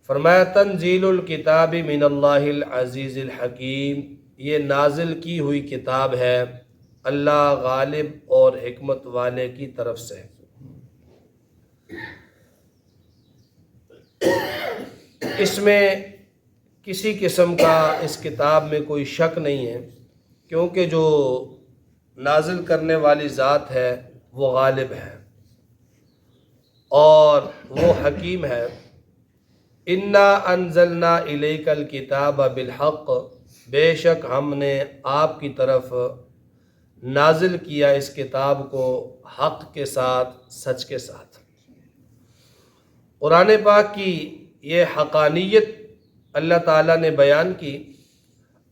فرمایا تنزیل الکتاب من اللہ العزیز الحکیم، یہ نازل کی ہوئی کتاب ہے اللہ غالب اور حکمت والے کی طرف سے۔ اس میں کسی قسم کا اس کتاب میں کوئی شک نہیں ہے، کیونکہ جو نازل کرنے والی ذات ہے وہ غالب ہے اور وہ حکیم ہے۔ انا انزلنا الیک الکتاب بالحق، بے شک ہم نے آپ کی طرف نازل کیا اس کتاب کو حق کے ساتھ، سچ کے ساتھ۔ قرآن پاک کی یہ حقانیت اللہ تعالیٰ نے بیان کی،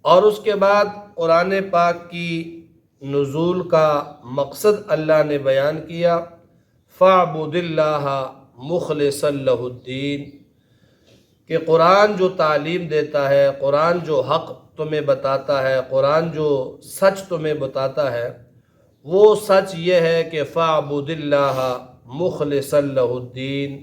اور اس کے بعد قرآن پاک کی نزول کا مقصد اللہ نے بیان کیا، فاعبد اللہ مخلصا لہ الدین، کہ قرآن جو تعلیم دیتا ہے، قرآن جو حق تمہیں بتاتا ہے، قرآن جو سچ تمہیں بتاتا ہے، وہ سچ یہ ہے کہ فاعبد اللہ مخلصا لہ الدین،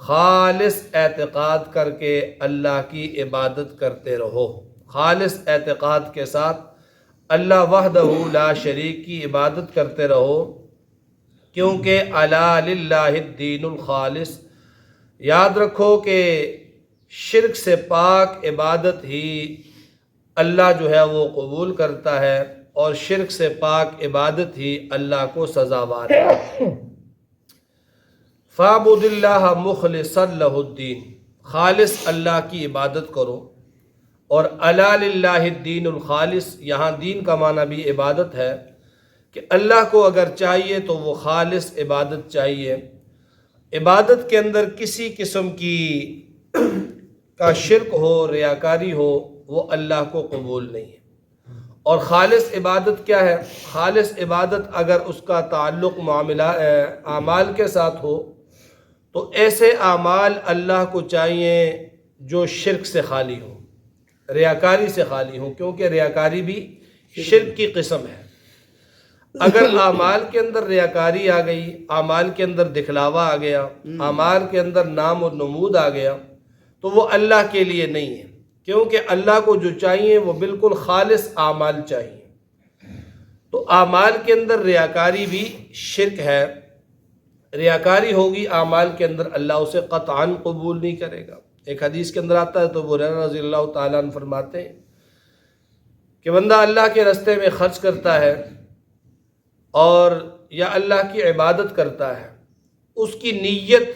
خالص اعتقاد کر کے اللہ کی عبادت کرتے رہو، خالص اعتقاد کے ساتھ اللہ وحدہ لا شریک کی عبادت کرتے رہو، کیونکہ الا للہ الدین الخالص، یاد رکھو کہ شرک سے پاک عبادت ہی اللہ جو ہے وہ قبول کرتا ہے، اور شرک سے پاک عبادت ہی اللہ کو سزاوار ہے۔ فاعبد اللہ مخلصا لہ الدین، خالص اللہ کی عبادت کرو، اور الا للہ الدین الخالص، یہاں دین کا معنی بھی عبادت ہے، کہ اللہ کو اگر چاہیے تو وہ خالص عبادت چاہیے، عبادت کے اندر کسی قسم کی کا شرک ہو، ریاکاری ہو، وہ اللہ کو قبول نہیں ہے۔ اور خالص عبادت کیا ہے؟ خالص عبادت اگر اس کا تعلق اعمال کے ساتھ ہو تو ایسے اعمال اللہ کو چاہیے جو شرک سے خالی ہوں، ریاکاری سے خالی ہوں، کیونکہ ریاکاری بھی شرک کی قسم ہے۔ اگر اعمال کے اندر ریاکاری آ گئی، اعمال کے اندر دکھلاوا آ گیا، اعمال کے اندر نام و نمود آ گیا، تو وہ اللہ کے لیے نہیں ہے، کیونکہ اللہ کو جو چاہیے وہ بالکل خالص اعمال چاہیے۔ تو اعمال کے اندر ریاکاری بھی شرک ہے، ریاکاری ہوگی اعمال کے اندر، اللہ اسے قطعاً قبول نہیں کرے گا۔ ایک حدیث کے اندر آتا ہے تو ابو ہریرہ رضی اللہ تعالیٰ عنہ فرماتے ہیں کہ بندہ اللہ کے راستے میں خرچ کرتا ہے اور یا اللہ کی عبادت کرتا ہے، اس کی نیت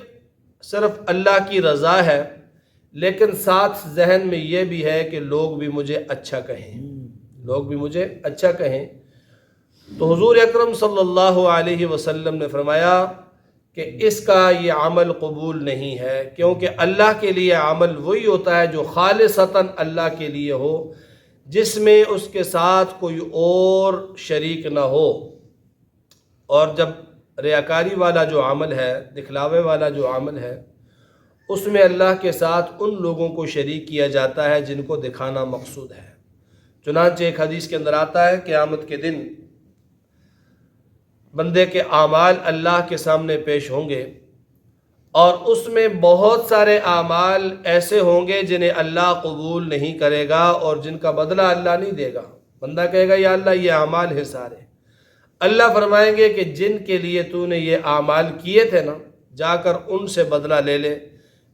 صرف اللہ کی رضا ہے، لیکن ساتھ ذہن میں یہ بھی ہے کہ لوگ بھی مجھے اچھا کہیں، لوگ بھی مجھے اچھا کہیں، تو حضور اکرم صلی اللہ علیہ وسلم نے فرمایا کہ اس کا یہ عمل قبول نہیں ہے، کیونکہ اللہ کے لیے عمل وہی ہوتا ہے جو خالصتاً اللہ کے لیے ہو، جس میں اس کے ساتھ کوئی اور شریک نہ ہو۔ اور جب ریاکاری والا جو عمل ہے، دکھلاوے والا جو عمل ہے، اس میں اللہ کے ساتھ ان لوگوں کو شریک کیا جاتا ہے جن کو دکھانا مقصود ہے۔ چنانچہ ایک حدیث کے اندر آتا ہے قیامت کے دن بندے کے اعمال اللہ کے سامنے پیش ہوں گے، اور اس میں بہت سارے اعمال ایسے ہوں گے جنہیں اللہ قبول نہیں کرے گا اور جن کا بدلہ اللہ نہیں دے گا۔ بندہ کہے گا یا اللہ یہ اعمال ہیں سارے، اللہ فرمائیں گے کہ جن کے لیے تو نے یہ اعمال کیے تھے نا، جا کر ان سے بدلہ لے لے،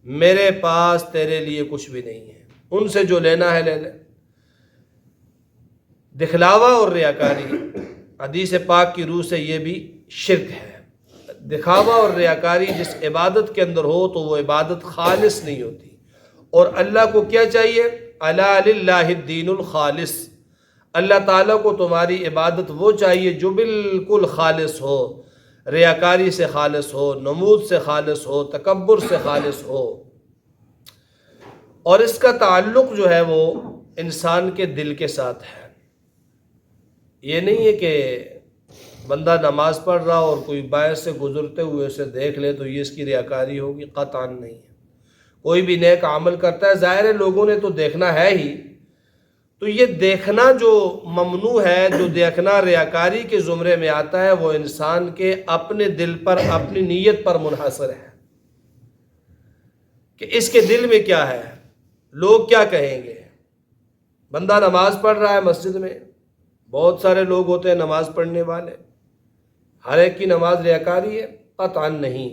میرے پاس تیرے لیے کچھ بھی نہیں ہے، ان سے جو لینا ہے لے لے۔ دکھلاوا اور ریاکاری حدیث پاک کی روح سے یہ بھی شرک ہے۔ دکھاوا اور ریاکاری جس عبادت کے اندر ہو تو وہ عبادت خالص نہیں ہوتی، اور اللہ کو کیا چاہیے؟ الا للہ الدین الخالص، اللہ تعالیٰ کو تمہاری عبادت وہ چاہیے جو بالکل خالص ہو، ریاکاری سے خالص ہو، نمود سے خالص ہو، تکبر سے خالص ہو۔ اور اس کا تعلق جو ہے وہ انسان کے دل کے ساتھ ہے۔ یہ نہیں ہے کہ بندہ نماز پڑھ رہا اور کوئی باہر سے گزرتے ہوئے اسے دیکھ لے تو یہ اس کی ریاکاری ہوگی، قطعاً نہیں ہے۔ کوئی بھی نیک عمل کرتا ہے، ظاہر ہے لوگوں نے تو دیکھنا ہے ہی، تو یہ دیکھنا جو ممنوع ہے، جو دیکھنا ریاکاری کے زمرے میں آتا ہے، وہ انسان کے اپنے دل پر، اپنی نیت پر منحصر ہے کہ اس کے دل میں کیا ہے، لوگ کیا کہیں گے۔ بندہ نماز پڑھ رہا ہے مسجد میں، بہت سارے لوگ ہوتے ہیں نماز پڑھنے والے، ہر ایک کی نماز ریاکاری ہے؟ قطعا نہیں۔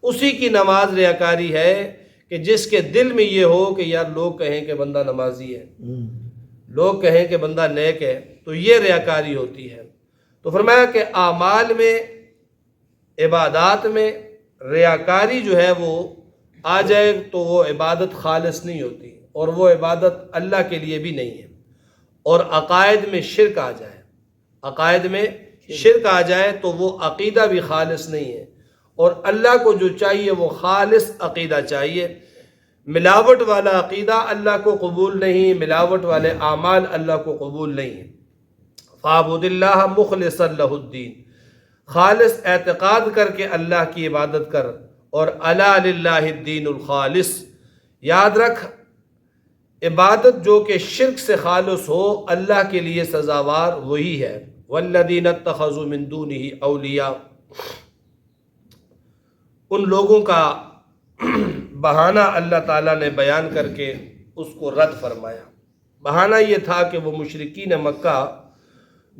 اسی کی نماز ریاکاری ہے کہ جس کے دل میں یہ ہو کہ یار لوگ کہیں کہ بندہ نمازی ہے، لوگ کہیں کہ بندہ نیک ہے، تو یہ ریاکاری ہوتی ہے۔ تو فرمایا کہ اعمال میں، عبادات میں ریاکاری جو ہے وہ آ جائے تو وہ عبادت خالص نہیں ہوتی، اور وہ عبادت اللہ کے لیے بھی نہیں ہے۔ اور عقائد میں شرک آ جائے، عقائد میں شرک آ جائے تو وہ عقیدہ بھی خالص نہیں ہے، اور اللہ کو جو چاہیے وہ خالص عقیدہ چاہیے۔ ملاوٹ والا عقیدہ اللہ کو قبول نہیں، ملاوٹ والے اعمال اللہ کو قبول نہیں ہیں۔ فاعبد اللہ مخلصا لہ الدین، خالص اعتقاد کر کے اللہ کی عبادت کر، اور الا للہ الدین الخالص، یاد رکھ عبادت جو کہ شرک سے خالص ہو اللہ کے لیے سزاوار وہی ہے۔ والذین اتخذوا من دونہ اولیاء، ان لوگوں کا بہانہ اللہ تعالیٰ نے بیان کر کے اس کو رد فرمایا۔ بہانہ یہ تھا کہ وہ مشرکین مکہ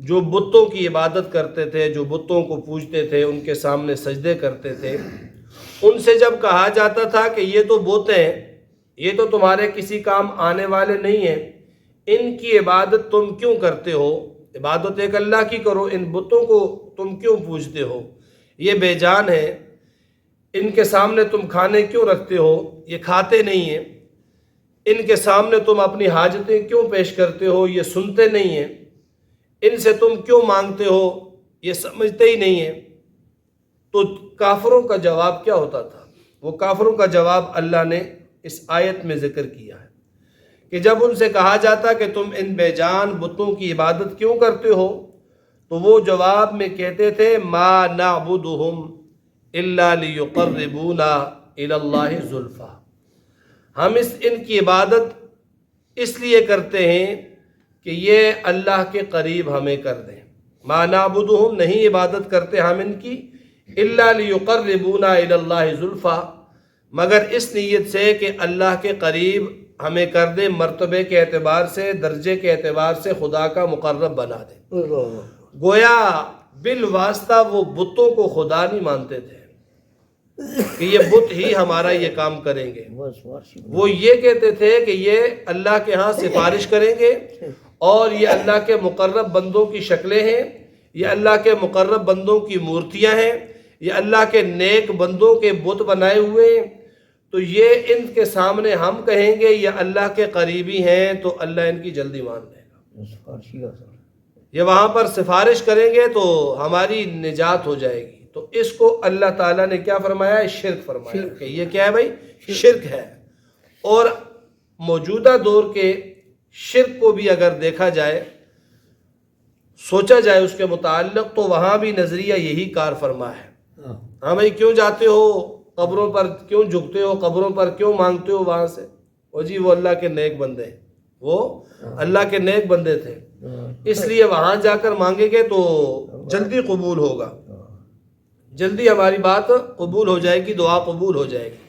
جو بتوں کی عبادت کرتے تھے، جو بتوں کو پوجتے تھے، ان کے سامنے سجدے کرتے تھے، ان سے جب کہا جاتا تھا کہ یہ تو بت ہیں، یہ تو تمہارے کسی کام آنے والے نہیں ہیں، ان کی عبادت تم کیوں کرتے ہو؟ عبادت ایک اللہ کی کرو، ان بتوں کو تم کیوں پوجتے ہو؟ یہ بے جان ہیں، ان کے سامنے تم کھانے کیوں رکھتے ہو؟ یہ کھاتے نہیں ہیں۔ ان کے سامنے تم اپنی حاجتیں کیوں پیش کرتے ہو؟ یہ سنتے نہیں ہیں۔ ان سے تم کیوں مانگتے ہو؟ یہ سمجھتے ہی نہیں ہیں۔ تو کافروں کا جواب کیا ہوتا تھا؟ وہ کافروں کا جواب اللہ نے اس آیت میں ذکر کیا ہے کہ جب ان سے کہا جاتا کہ تم ان بے جان بتوں کی عبادت کیوں کرتے ہو، تو وہ جواب میں کہتے تھے ما نعبدہم الا لیقربونا الی اللہ زلفیٰ، ہم ان کی عبادت اس لیے کرتے ہیں کہ یہ اللہ کے قریب ہمیں کر دیں۔ ما نعبدہم، نہیں عبادت کرتے ہم ان کی، الا لیقربونا الی اللہ زلفیٰ، مگر اس نیت سے کہ اللہ کے قریب ہمیں کر دے، مرتبے کے اعتبار سے، درجے کے اعتبار سے خدا کا مقرب بنا دے۔ گویا بالواسطہ وہ بتوں کو خدا نہیں مانتے تھے کہ یہ بت ہی ہمارا یہ کام کریں گے، وہ یہ کہتے تھے کہ یہ اللہ کے ہاں سفارش کریں گے، اور یہ اللہ کے مقرب بندوں کی شکلیں ہیں، یہ اللہ کے مقرب بندوں کی مورتیاں ہیں، یہ اللہ کے نیک بندوں کے بت بنائے ہوئے ہیں، تو یہ ان کے سامنے ہم کہیں گے یہ اللہ کے قریبی ہیں تو اللہ ان کی جلدی مان لے گا، یہ وہاں پر سفارش کریں گے تو ہماری نجات ہو جائے گی۔ تو اس کو اللہ تعالیٰ نے کیا فرمایا ہے؟ شرک فرمایا کہ یہ کیا ہے بھائی؟ شرک ہے۔ اور موجودہ دور کے شرک کو بھی اگر دیکھا جائے، سوچا جائے اس کے متعلق، تو وہاں بھی نظریہ یہی کار فرما ہے۔ ہاں بھائی کیوں جاتے ہو قبروں پر، کیوں جھکتے ہو قبروں پر، کیوں مانگتے ہو وہاں سے؟ وہ جی وہ اللہ کے نیک بندے ہیں، وہ اللہ کے نیک بندے تھے، اس لیے وہاں جا کر مانگیں گے تو جلدی قبول ہوگا، جلدی ہماری بات قبول ہو جائے گی، دعا قبول ہو جائے گی۔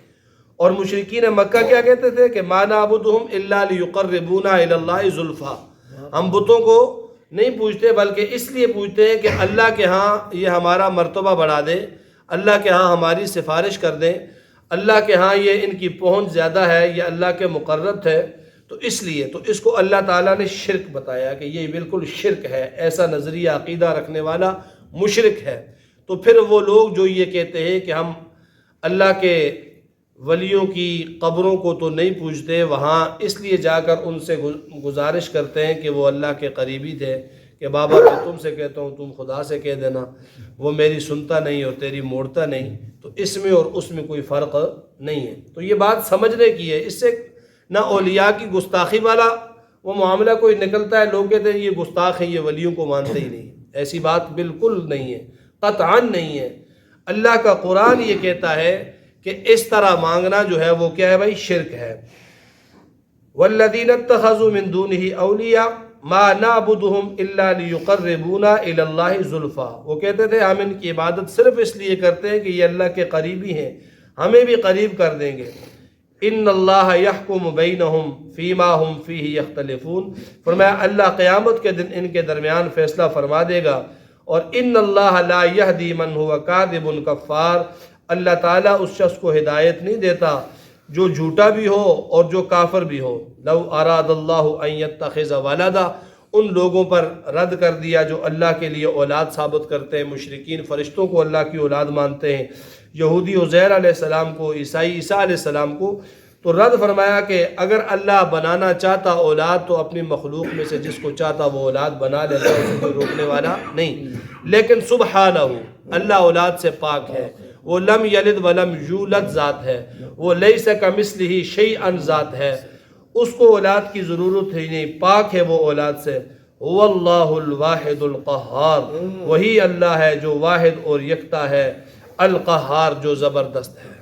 اور مشرکین مکہ کیا کہتے تھے کہ ما نعبدہم الا لیقربونا الی اللہ زلفیٰ، ہم بتوں کو نہیں پوچھتے بلکہ اس لیے پوچھتے ہیں کہ اللہ کے ہاں یہ ہمارا مرتبہ بڑھا دے، اللہ کے ہاں ہماری سفارش کر دیں، اللہ کے ہاں یہ ان کی پہنچ زیادہ ہے، یہ اللہ کے مقرب ہے، تو اس لیے تو اس کو اللہ تعالیٰ نے شرک بتایا کہ یہ بالکل شرک ہے، ایسا نظریہ عقیدہ رکھنے والا مشرک ہے۔ تو پھر وہ لوگ جو یہ کہتے ہیں کہ ہم اللہ کے ولیوں کی قبروں کو تو نہیں پوجتے، وہاں اس لیے جا کر ان سے گزارش کرتے ہیں کہ وہ اللہ کے قریبی تھے، کہ بابا میں تم سے کہتا ہوں تم خدا سے کہہ دینا، وہ میری سنتا نہیں اور تیری موڑتا نہیں، تو اس میں اور اس میں کوئی فرق نہیں ہے۔ تو یہ بات سمجھنے کی ہے، اس سے نہ اولیاء کی گستاخی والا وہ معاملہ کوئی نکلتا ہے، لوگ کہتے ہیں یہ گستاخ ہیں، یہ ولیوں کو مانتے ہی نہیں، ایسی بات بالکل نہیں ہے، قطعاً نہیں ہے۔ اللہ کا قرآن یہ کہتا ہے کہ اس طرح مانگنا جو ہے وہ کیا ہے بھائی؟ شرک ہے۔ والذین اتخذوا من دونہ اولیاء ما نعبدہم الا لیقربونا الی اللہ زلفیٰ، وہ کہتے تھے ہم ان کی عبادت صرف اس لیے کرتے ہیں کہ یہ اللہ کے قریبی ہیں، ہمیں بھی قریب کر دیں گے۔ ان اللہ یحکم بینہم فیما ہم فیہ یختلفون، فرمایا اللہ قیامت کے دن ان کے درمیان فیصلہ فرما دے گا، اور ان اللہ لا یہدی من ہوا کاذب کفار، اللہ تعالیٰ اس شخص کو ہدایت نہیں دیتا جو جھوٹا بھی ہو اور جو کافر بھی ہو۔ لو اراد اللہ ان یتخذ ولدا، ان لوگوں پر رد کر دیا جو اللہ کے لیے اولاد ثابت کرتے ہیں، مشرکین فرشتوں کو اللہ کی اولاد مانتے ہیں، یہودی عزیر علیہ السلام کو، عیسائی عیسیٰ علیہ السلام کو، تو رد فرمایا کہ اگر اللہ بنانا چاہتا اولاد تو اپنی مخلوق میں سے جس کو چاہتا وہ اولاد بنا لیتا، اسے کوئی روکنے والا نہیں، لیکن سبحانہ اللہ اولاد سے پاک ہے، وہ لم یلد ولم یولد ذات ہے، وہ لیس کمثلہ شیئا ذات ہے، اس کو اولاد کی ضرورت ہی نہیں، پاک ہے وہ اولاد سے۔ هو اللہ الواحد القہار، وہی اللہ ہے جو واحد اور یکتا ہے، القہار جو زبردست ہے۔